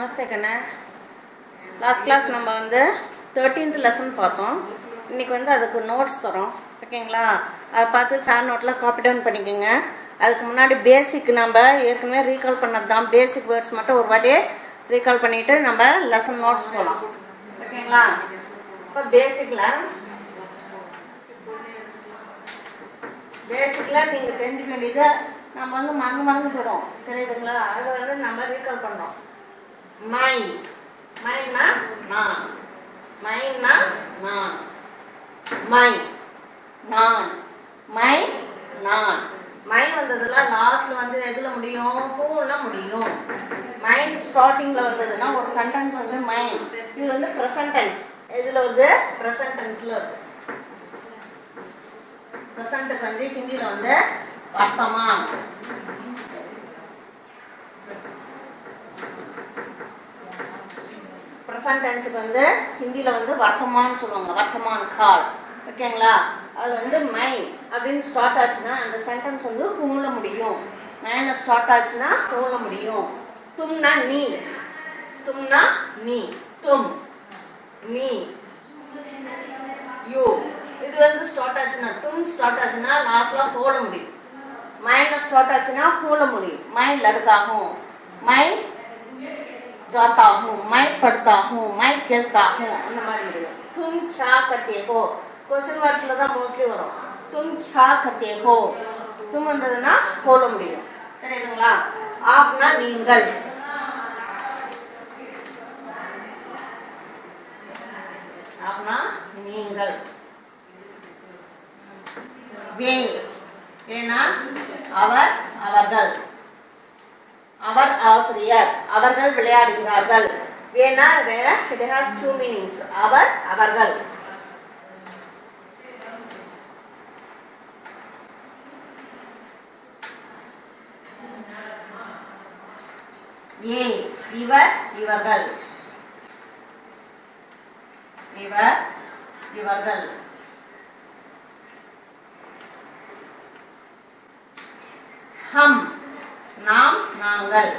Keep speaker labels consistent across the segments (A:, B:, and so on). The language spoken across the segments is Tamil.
A: நமஸ்தே கண்ணா. லாஸ்ட் கிளாஸ் நம்ம வந்து 13th லெசன் பார்த்தோம். இன்றைக்கி வந்து அதுக்கு நோட்ஸ் தரோம், ஓகேங்களா? அதை பார்த்து ஃபேன் நோட்டில் காப்பி டவுன் பண்ணிக்கோங்க. அதுக்கு முன்னாடி பேசிக் நம்ம ஏற்கனவே ரீகால் பண்ணது தான். பேசிக் வேர்ட்ஸ் மட்டும் ஒரு வாட்டி ரீகால் பண்ணிவிட்டு நம்ம லெசன் நோட்ஸ் போகலாம், ஓகேங்களா? இப்போ பேசிக்கில் நீங்கள் தெரிஞ்சுக்க வேண்டியது நம்ம வந்து மறந்து போயிடும், தெரியுதுங்களா? அதை வந்து நம்ம ரீகால் பண்ணுறோம். மை மைனா நான், மைனா நான், மை நான், மை நான். மை வந்ததுலாம் லாஸ்ட்ல வந்து எதுல முடியும்? பூல முடியும். மைண்ட் ஸ்டார்டிங்ல வந்ததுன்னா ஒரு சென்டென்ஸ் வந்து மைண்ட். இது வந்து ப்ரெசன்ட் டென்ஸ். எதுல வருது? ப்ரெசன்ட் டென்ஸ்ல வருது. ப்ரெசன்ட்டுக்கு வந்து ஹிந்தியில வந்து வர்த்தமான். ப்ரெசன்ட் டென்ஸுக்கு வந்து ஹிந்தியில வந்து வர்த்தமான்னு சொல்லுவாங்க, வர்த்தமான் கால், ஓகேங்களா? அது வந்து மை அப்படின்னு ஸ்டார்ட் ஆச்சுன்னா அந்த சென்டென்ஸ் வந்து ஹூல முடியும். மைல ஸ்டார்ட் ஆச்சுன்னா ஹூல முடியும். தும்னா நீ, தும்னா நீ, தும், நீ, யூ. இது வந்து ஸ்டார்ட் ஆச்சுன்னா, தும் ஸ்டார்ட் ஆச்சுன்னா லாஸ்ட்ல ஹோல முடியும். மைல ஸ்டார்ட் ஆச்சுன்னா ஹூல முடியும். மை லड़का हूं, மை जाता हूं, मैं पढ़ता हूं, मैं खेलता हूं, அந்த மாதிரி முடியும். तुम क्या करते हो? क्वेश्चन वर्ड्सல தான் மோஸ்ட்லி வரும். तुम क्या करते हो? तुम வந்ததுன்னா ஹோல முடியும், தெரியுதுங்களா? ஆப்னா நீங்கள், ஆப்னா நீங்கள். வே வேனா அவர் அவர்கள், அவர் ஆசிரியர், அவர்கள் விளையாடுகிறார்கள். வேனா it has two meanings. அவர் அவர்கள். ஏ இவர் இவர்கள், இவர் இவர்கள். ஹம் நாம் நாங்கள்,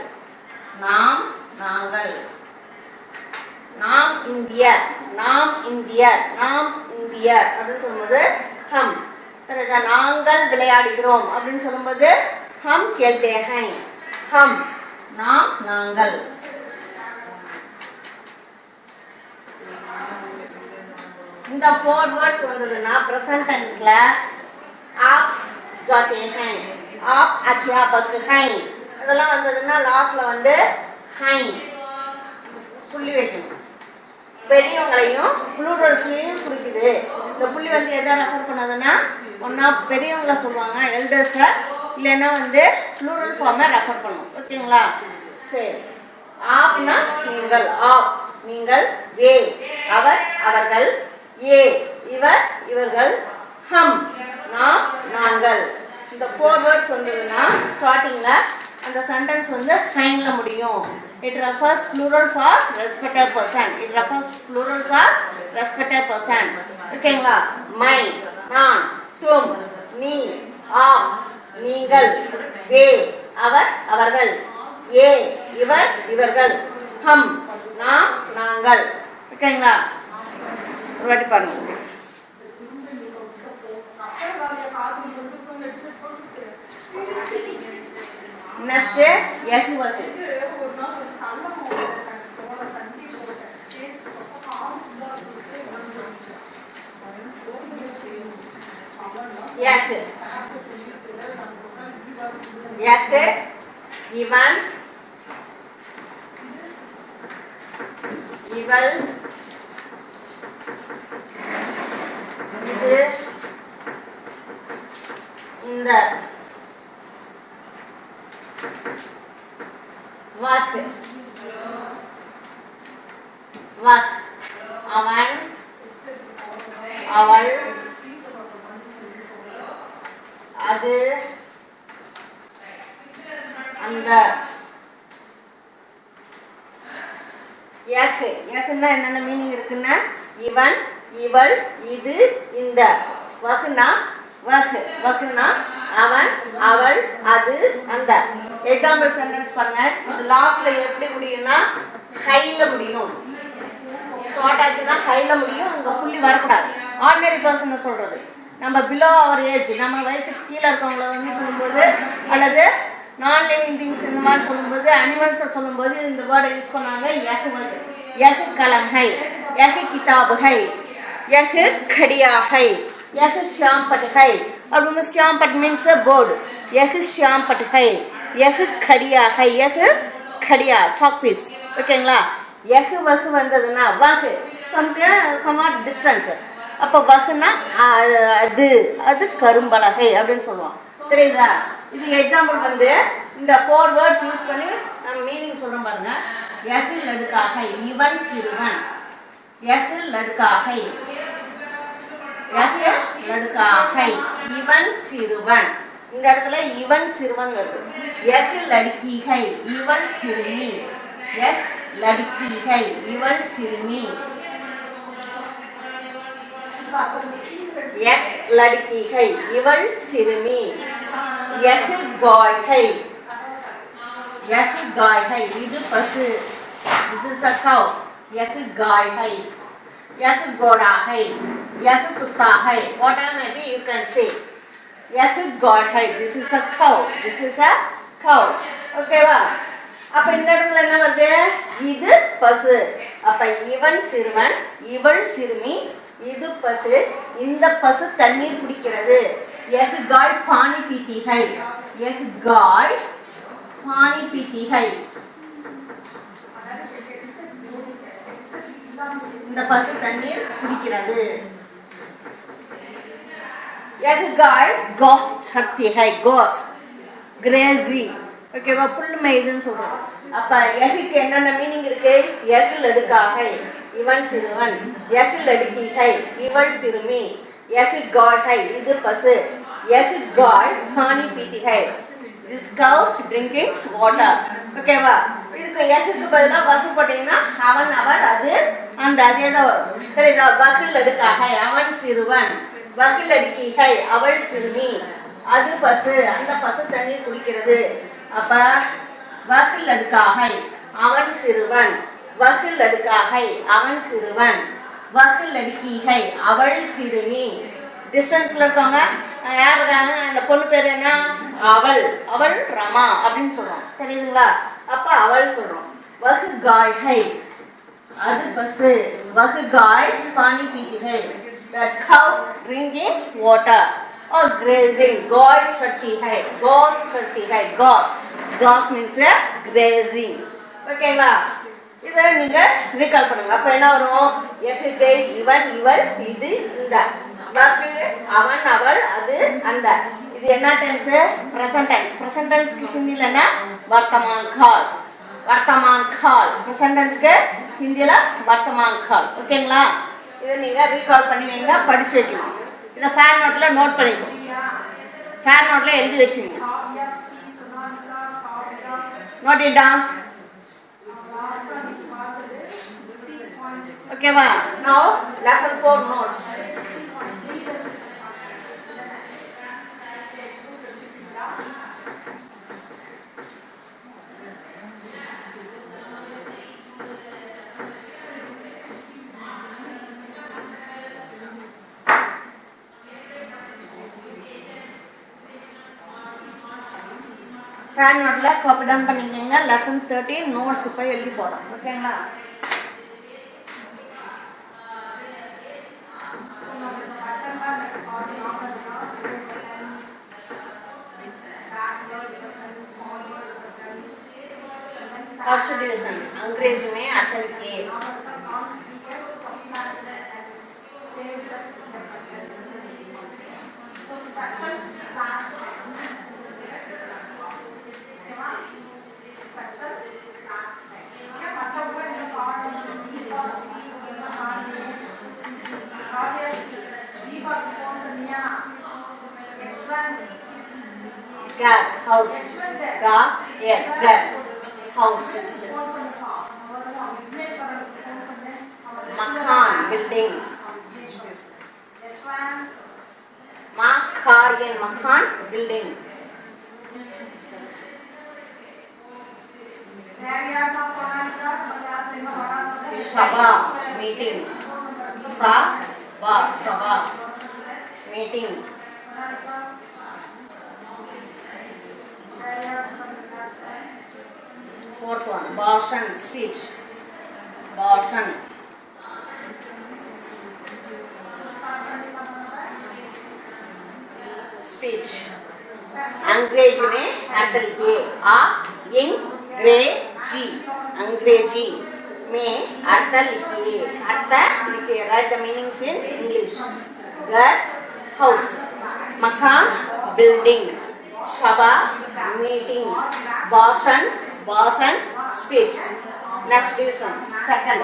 A: நாம் நாங்கள். நாம் இந்தியர், நாம் இந்தியர், நாம் இந்தியர் அப்படின்னு சொல்லும்போது ஹம். நாங்கள் விளையாடுகிறோம் அப்படின்னு சொல்லும்போது ஹம் கேல்தே ஹை, ஹம் நாம் நாங்கள். இந்த 4 வேர்ட்ஸ் வந்ததுன்னா பிரசன்ட் டென்ஸ்ல आप जाते हैं, आप अध्यापक हैं, இதெல்லாம் வந்ததுன்னா லாஸ்ட்ல வந்து ஹை புள்ளி வைக்கணும். பெரியவங்களையும் ப்ளூரல்ஸ்லையும் குறிக்குது. இந்த புள்ளி வந்து எதை ரெஃபர் பண்ணதுன்னா ஒன்னா பெரியவங்களை சொல்லுவாங்க, எல்டர்ஸை, இல்லைன்னா வந்து ப்ளூரல் ஃபார்மை ரெஃபர் பண்ணும், ஓகேங்களா? சரி. ஆப்னா நீங்கள், ஆப் நீங்கள். வே அவர் அவர்கள், ஏ இவர் இவர்கள், ஹம் நாம் நாங்கள். இந்த 4 வேர்ட்ஸ் வந்ததுன்னா ஸ்டார்டிங்ல அந்த சென்டென்ஸ் வந்து ஹைன்ல முடியும். It refers plurals or respected person. It refers plurals or respected person. ஓகேங்களா? மை நான், தும் நீ, ஆப் நீங்கள், வே அவர் அவர்கள், ஏ இவர் இவர்கள், ஹம் நாம் நாங்கள். ஓகேங்களா? ஒரு வாட்டி பாருங்க. நெக்ஸ்ட் எக் வருது. எக் எக் இவன் இவள் இது இந்த. வாக்கு வாக் அவன் அவள் அது அந்த. ஏக்கு ஏக்குன்னா என்னென்ன மீனிங் இருக்குன்னா இவன் இவள் இது இந்த. வகுனா வகு வகுனா அவன் அவள் அது அந்த. எக்ஸாம்பிள் சென்டென்ஸ் பாருங்க. இது லாஸ்ட்ல எப்படி முடியும்னா ஹைல முடியும். ஸ்டார்ட் ஆச்சுன்னா ஹைல முடியும், இங்க புள்ளி வரக்கூடாது. ஆர்டினரி பர்சன் சொல்றது. நம்ம பிலோ அவர் ஏஜ், நம்ம வயசுக்கு கீழே இருக்கவங்கள வந்து சொல்லும்போது, அல்லது நான் லிவிங் திங்ஸ் இந்த மாதிரி சொல்லும்போது, அனிமல்ஸை சொல்லும்போது இந்த வேர்டை யூஸ் பண்ணாங்க. யஹ் வருது. யஹ் கலம் ஹை, யஹ் கிதாப் ஹை, யஹ் கடியா ஹை, யஹ் ஷியாம் பட் ஹை. அப்படின்னு ஷியாம் பட் மீன்ஸ் போர்டு. யஹ் ஷியாம் பட் ஹை, யஹ் கடியா ஹை, யஹ் கடியா சாக் பீஸ். ஓகேங்களா? யஹ் வகு வந்ததுன்னா வகு சம்வாட் டிஸ்டன்ஸ். அப்போ வகுனா அது அது கரும்பலகை அப்படின்னு சொல்லுவோம். தெரியுதா? இது எக்ஸாம்பிள் வந்து இந்த 4 வேர்ட்ஸ் யூஸ் பண்ணி நம்ம மீனிங் சொல்றோம் பாருங்க. யஹ் லடுக்காகை, இவன் சிறுவன். யஹ் லடுக்காகை, யஹ் லடுக்காகை, இவன் சிறுவன். இந்த இடத்துல இவன் சிறுவன் வருது. யஹ் லடுக்கிகை, இவன் சிறுமி. யஹ் லடுக்கிகை, இவன் சிறுமி. யஹ் லடுக்கிகை, இவள் சிறுமி. யஹ் காய்கை, யஹ் காய்கை, இது பசு. This is a cow. யஹ் காய்கை, யஹ் கோடாகை, யஹ் குத்தாகை. Whatever may be you can say. யஹ் காய்கை, this is a cow. This is a cow. ஓகேவா? அப்ப இந்த இடத்துல என்ன வருது? இது பசு. அப்ப இவன் சிறுவன், இவள் சிறுமி, இது பசு. இந்த பசு தண்ணீர் குடிக்கிறது. யஹ் காய் பானி பீத்தி ஹை, யஹ் காய் பானி பீத்தி ஹை. இந்த பசு தண்ணீர் குடிக்கிறது. யஹ் காய் கோ சக்தி ஹை, கோஸ் கிரேசி. ஓகேவா? புல் மேய்துன்னு சொல்றோம். அப்ப யஹ்க்கு என்னென்ன மீனிங் இருக்கு? யஹ் லடுக்காகை, இவன் சிறுவன். யஹ் லடுக்கிகை, இவள் சிறுமி. யஹ் காய்கை, இது பசு. யஹ் காய் பானி பீத்தி ஹை, திஸ் cow drinking water. ஓகேவா? இதுக்கு யஹ்க்கு பதிலா வகு போட்டீங்கன்னா அவன் அவள் அது அந்த அதே தான் வரும். சரிதா? வகு லடுக்காகை, அவன் சிறுவன். வகு லடுக்கிகை, அவள் சிறுமி. அது பசு, அந்த பசு தண்ணீர் குடிக்கிறது. அப்ப வகு லடுக்காகை, அவன் சிறுவன். வகு லடுக்காகை, அவன் சிறுவன். வகு லடுக்கிகை, அவள் சிறுமி. டிஸ்டன்ஸ்ல இருக்கவங்க யார் இருக்காங்க? அந்த பொண்ணு பேர் என்ன? அவள். அவள் ரமா அப்படின்னு சொல்றோம். தெரியுதுங்களா? அப்ப அவள் சொல்றோம். வகு காய்கை, அது பசு. வகு காய் பானி பீத்திகை, the cow drinking water or grazing. Goy chatti hai, goss chatti hai, goss. Goss means grazing. ஓகேங்களா? இதை நீங்க ரீகால் பண்ணுங்க. அப்ப என்ன வரும்? யஹ்க்கு இவன், இவள், இது, இந்த. வகு அவன், அவள், அது, அந்த. இது என்ன டென்ஸ்? Present tense. பிரசன்ட் டென்ஸ்க்கு ஹிந்தில என்ன? வர்த்தமான் கால். வர்த்தமான் கால். பிரசன்ட் டென்ஸ்க்கு ஹிந்தில வர்த்தமான் கால். ஓகேங்களா? இதை நீங்க ரீகால் பண்ணி வைங்க, படிச்சு வைக்கணும். இதை ஃபேன் நோட்ல நோட் பண்ணிக்கணும். ஃபேன் நோட்ல எழுதி வச்சுங்க. Note it down. ஓகேவா? Now lesson 4 notes. ஃபேன் நோட்ல காப்பி டவுன் பண்ணிக்கோங்க. லெசன் 13 நோட்ஸ் இப்போ எழுதி போகிறோம். ஓகேங்களா? फर्स्ट डिवीजन अंग्रेजी में अटल के हाउस का हाउस मकान बिल्डिंग मकान building Sabha, meeting. Sabha, Sabha, meeting. Fourth one, Bhashan, speech. Bhashan. Speech. अंग्रेजी में अर्थ लिखिए अंग्रेजी अंग्रेजी में अर्थ लिखिए right the meanings in English घर हाउस मकान बिल्डिंग सभा मीटिंग भाषण भाषण स्पीच नेक्स्ट डिवीजन सेकंड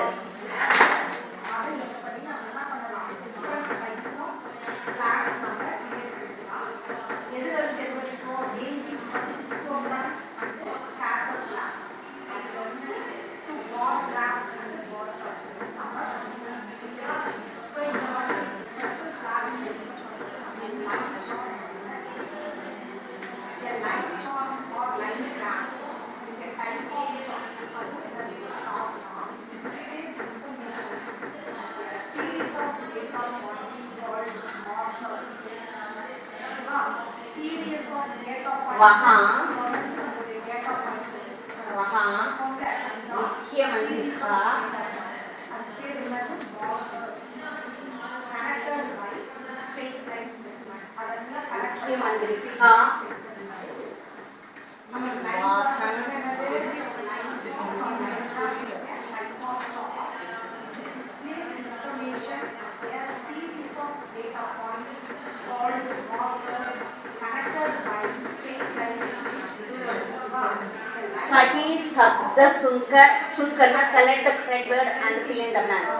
A: वहाँ मुख्यमंत्री का भाषण सही शब्द सुनकर ना select the correct word and fill in the blanks.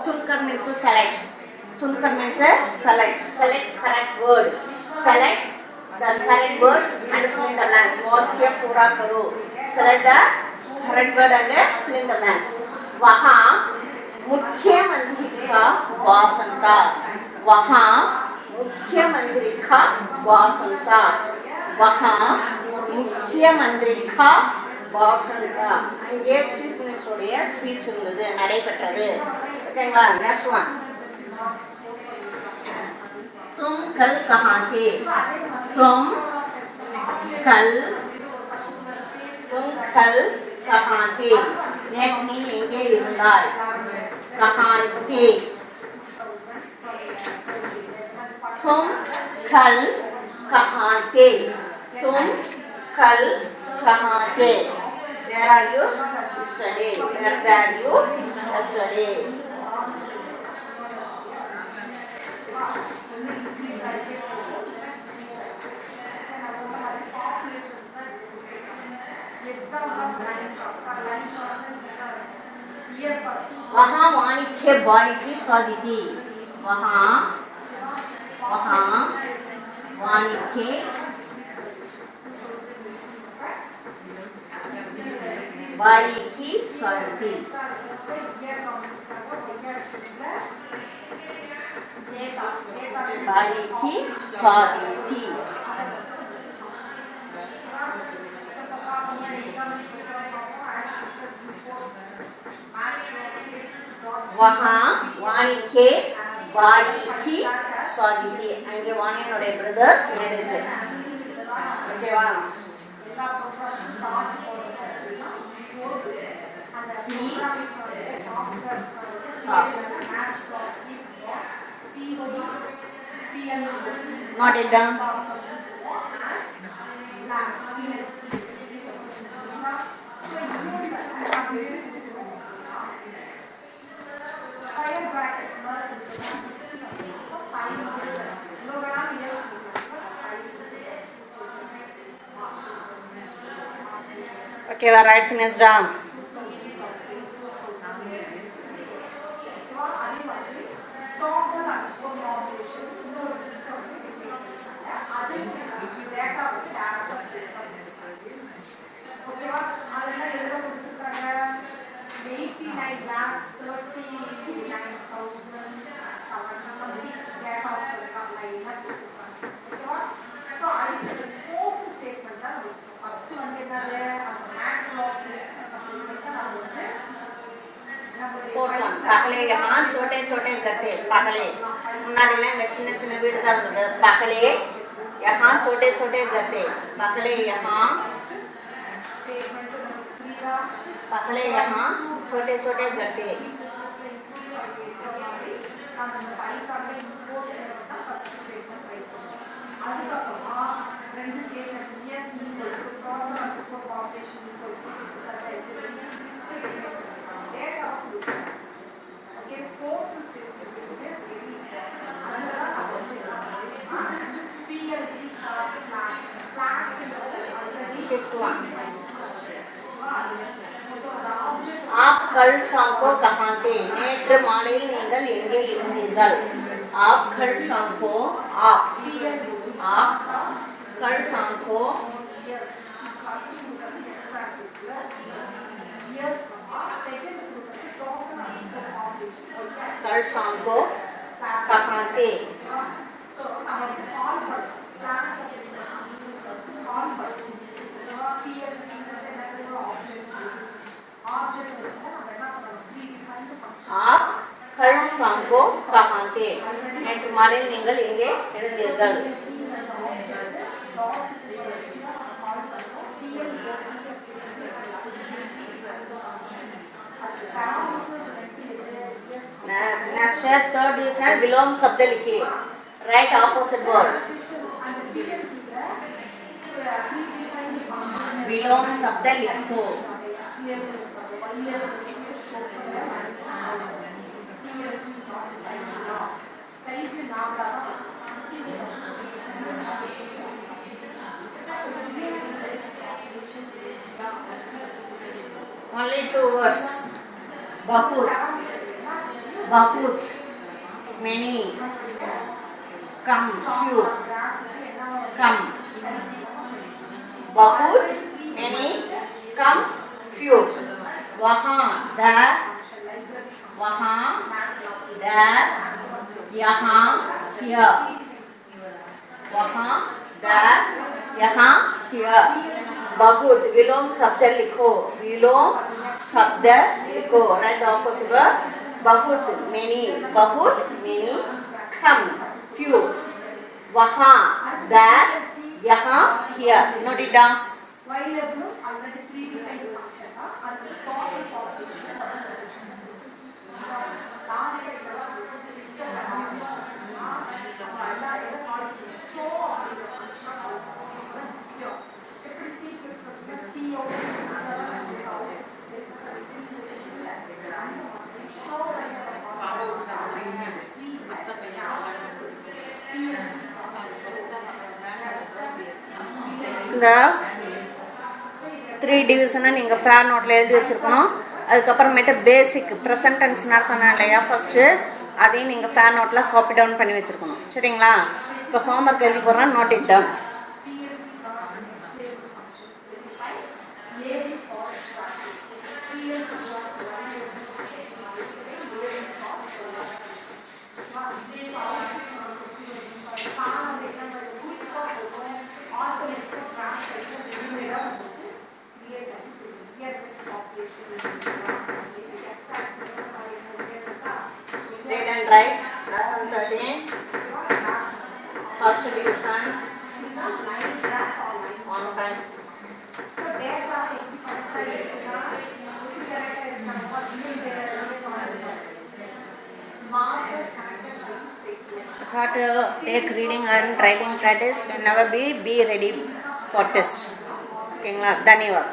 A: सुनकर means to select. सुनकर means select. Select correct word. Select the correct word and fill in the blanks. वाक्य पूरा करो. Select the correct word and fill in the blanks. वहाँ मुख्यमंत्री का भाषण था. वहाँ मुख्यमंत्री का भाषण था. वहाँ मुख्यमंत्री का भाषण था. அங்கே चीफ मिनिस्टर உடைய ஸ்பீச் இருந்தது நடைபெற்றது. ஓகேங்களா नेक्स्ट वन तुम कल कहाँ थे तुम कल कहाँ थे நேற்று நீ எங்கே இருந்தாய் कहाँ थे तुम कल कहाँ थे तुम कल कहाँ थे where are you yesterday where were you yesterday वहाँ वाणिज्य बाई की शादी थी वहाँ वाणिज्य बाई की शादी थी बाई की शादी थी वहाँ वाणी के बाई की शादी थी अंगे वाणी नोडे ब्रदर्स मैरिज ओकेवा Not it down. Okay, we're right, finish down. यहाँ छोटे छोटे गद्दे पगले मुन्नाडिला इंगा चिन्न चिन्न वीडु தான் இருந்தது पगले यहाँ छोटे छोटे गद्दे पगले यहाँ छोटे छोटे गद्दे आप कल शाम को कहाँ थे? नेत्र मालेल நீங்கள் எங்கே இருந்தீர்கள்? आप कल शाम को आप कल शाम को कल शाम को कहाँ थे? आप कल शाम को कहाँ थे? நேற்று மாலை நீங்கள் எங்கே இருந்தீர்கள்? Next third is विलोम शब्द लिखिए. Write opposite word. विलोम शब्द लिखो. Only two words. बहुत, बहुत, many, कम, few, कम. बहुत, many, कम, few. वहाँ, there, यहाँ, here. वहाँ, there, यहाँ, here. बहुत विलोम शब्द लिखो. विलोम शब्द लिखो. Right the opposite word. बहुत many, कम, few. वहाँ, there, यहाँ, here. Note it down. இந்த 3 டிவிஷனை நீங்கள் ஃபேர் நோட்டில் எழுதி வச்சுருக்கணும். அதுக்கப்புறமேட்டு பேசிக் ப்ரெசன்ட் டென்ஸ் நடத்தினா இல்லையா ஃபஸ்ட்டு, அதையும் நீங்கள் ஃபேர் நோட்டில் காப்பி டவுன் பண்ணி வச்சுருக்கணும். சரிங்களா? இப்போ ஹோம்ஒர்க் எழுதி போடுறேன். Note it down. Read and write. Lesson 13. First division. On time. Have to take reading and writing practice. Whenever be ready for test. Okay, धन्यवाद.